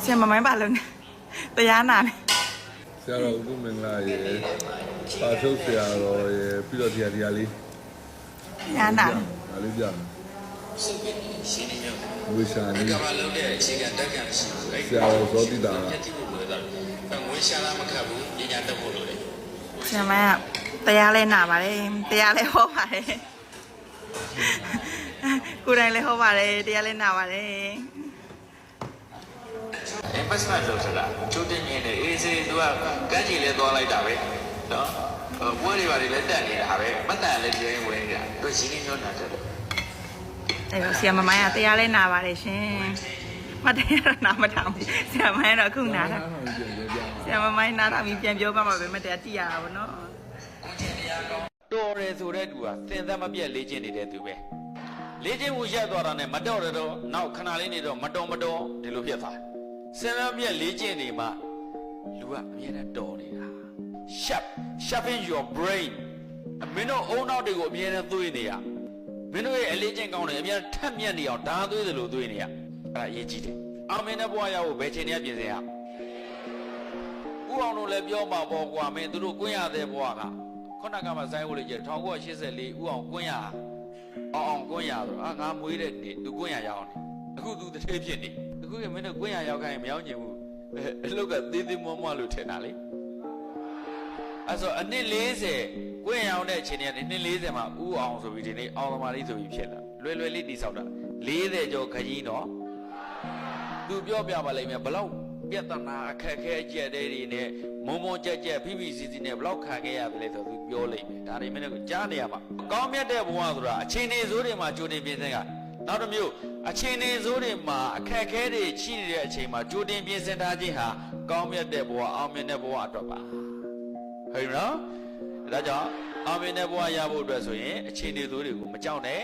ဆရာမမိုင်းပါလို့တရားနာနေ ဆရာတော်ဦးကိုမင်္ဂလာရေပါထုတ်ဆရာတော်ရေပြီးတော့တရားလေး တရားနာ ဒါလေးပြမယ် စုပ်ပြီးရှင်းနေမျိုး ဝိရှာနေ ကဘာလုံးတဲ့အခြေခံတက်ကံရှိဘူး ဆရာတော်ဇောတိတာ မျက်တိဖို့လိုတာငွေရှာလာမခတ်ဘူးပညာတတ်ဖို့လိုတယ် ဆရာမကတရားလဲနာပါတယ်တရားလဲဟောပါတယ်ကိုယ်တိုင်လဲဟောပါတယ်တရားလဲနာပါတယ် investment လို့ဆိုတာချိုးတင်နေတယ်အေးစေးသူကကန်းကြီးလဲသွားလိုက်တာပဲနော်ဘွဲတွေပါလေလက်တက်နေတာပဲမတန်လည်းပြင်းဝင်နေတာသူရင်းနှီးမျိုးနာတယ် အဲ့တော့ဆရာမမိုင်းကတရားလဲနာပါတယ်ရှင်မတရားတော့နာမထောင်ဆရာမိုင်းတော့အခုနာတာဆရာမမိုင်းနာတာပြီးပြန်ပြောပါမှာပဲမတရားတိရတာဗောနော် တော်တယ်ဆိုတဲ့သူကသင်သက်မပြတ်လေ့ကျင့်နေတဲ့သူပဲလေ့ကျင့်မှုရက်သွားတာနဲ့မတော်တော့နောက်ခဏလေးနေတော့မတော်ဒီလိုဖြစ်သွားစင်သက်ပြတ်လေ့ကျင့်နေမှလူကအမြဲတမ်းတော်နေတာ sharpen your brain မင်းတို့အုံနောက်တွေကိုအမြဲတမ်းသွေးနေရမင်းတို့ရဲ့အလေးကျင့်ကောင်းတယ်အမြဲထက်မြက်နေအောင်ဓာသွေးသလိုသွေးနေရအဲ့ဒါအရေးကြီးတယ်အောင်မင်းတဲ့ဘဝရောက်ဖို့ဘယ်ချိန်တည်းပြင်ဆင်ရဥအောင်တို့လည်းပြောမှာပေါ့ကွာမင်းတို့ကွင်းရတဲ့ဘဝကခုနကမှစိုင်းဝလေးကျ1984ဥအောင်ကွင်းရအောင်ကွင်းရဆိုငါမွေးတဲ့နေ့သူကွင်းရရောက်နေအခုသူတထေးဖြစ်နေအခုကမင်းတို့ကွင်းရရောက်ခိုင်းမရောက်ချင်ဘူးအလုတ်ကသေးသေးမွားမွားလို့ထင်တာလေအဲ့ဆိုအနှစ်40ကွင်းရအောင်တဲ့အချိန်ကနေနှစ်40မှာဥအောင်ဆိုပြီးဒီနေ့အောင်သမားလေးဆိုပြီးဖြစ်လာလွယ်လွယ်လေးတိဆောက်တာ40ကျော်ခကြီးတော့သူပြောပြပါလိမ့်မယ်ဘလောက်ပြဿနာအခက်ခဲအကျက်တွေနဲ့မုံမုံကြက်ကြက်ဖိဖိစီစီနဲ့ဘလောက်ခံခဲ့ရတယ်လဲဆိုသူပြောလိမ့်မယ်ဒါတွေမင်းတို့ကြားနေရမှာကောင်းမြတ်တဲ့ဘဝဆိုတာအချိန်နေစိုးတွေမှာကြိုတင်ပြင်ဆင်ကနောက်တစ်မျိုးအချိန်နေစိုးတွေမှာအခက်ခဲတွေရှိနေတဲ့အချိန်မှာကြိုတင်ပြင်ဆင်ထားခြင်းဟာကောင်းမြတ်တဲ့ဘဝအောင်မြင်တဲ့ဘဝအတွက်ပါဟုတ်နော်ဒါကြောင့်အောင်မြင်တဲ့ဘဝရဖို့အတွက်ဆိုရင်အချိန်နေစိုးတွေကိုမကြောက်နဲ့